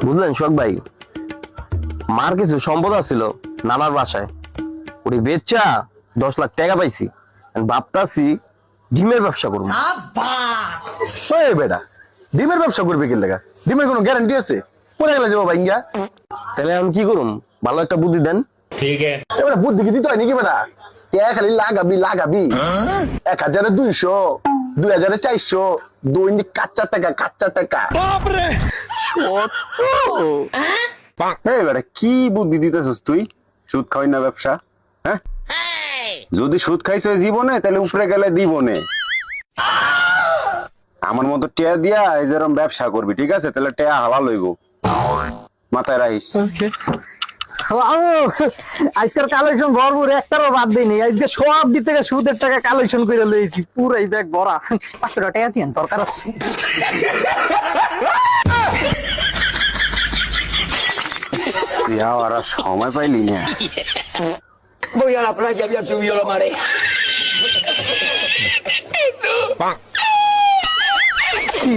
বুঝলেন শোক ভাই, মার কিছু সম্পদ আছিল নানার বাসায়, ওই বেচা 10 লাখ টাকা পাইছি। ভাবতাছি ডিমের ব্যবসা করবো। বেটা ডিমের ব্যবসা করবে কি লেগা? ডিমের কোনো গ্যারান্টি আছে? পরে গেলে যাবো ভাইঙ্গা। তাহলে আমি কি করুম, ভালো একটা বুদ্ধি দেন। এবারে বুদ্ধি কি দিতে হয় নাকি বেটা? খালি লাগাবি লাগাবি। 1,200, 2,400, দৈনিক কাচ্চা টাকা কাচ্চা টাকা। বেটা কি বুদ্ধি দিতেছিস তুই? সুদ খাওয়াই না ব্যবসা? হ্যাঁ, যদি সুদ খাইছ জীবনে তাহলে উপরে গেলে দিবনে। আমার মতো টেয়া দিয়া এই যেরকম ব্যবসা করবি, ঠিক আছে? তাহলে টেয়া হালাল হইব, মাথায় রাখিস। আজকের কালেকশন ভরপুর, একটারও বাদ দিইনি। আজকে সব দিক থেকে সুদের টাকা কালেকশন করে লইছি, পুরাই ব্যাগ ভরা। 500 টাকা দিন দরকার আছে। তুই আর সময় পাইলি না। Voy a la playa, había subido la marea. কি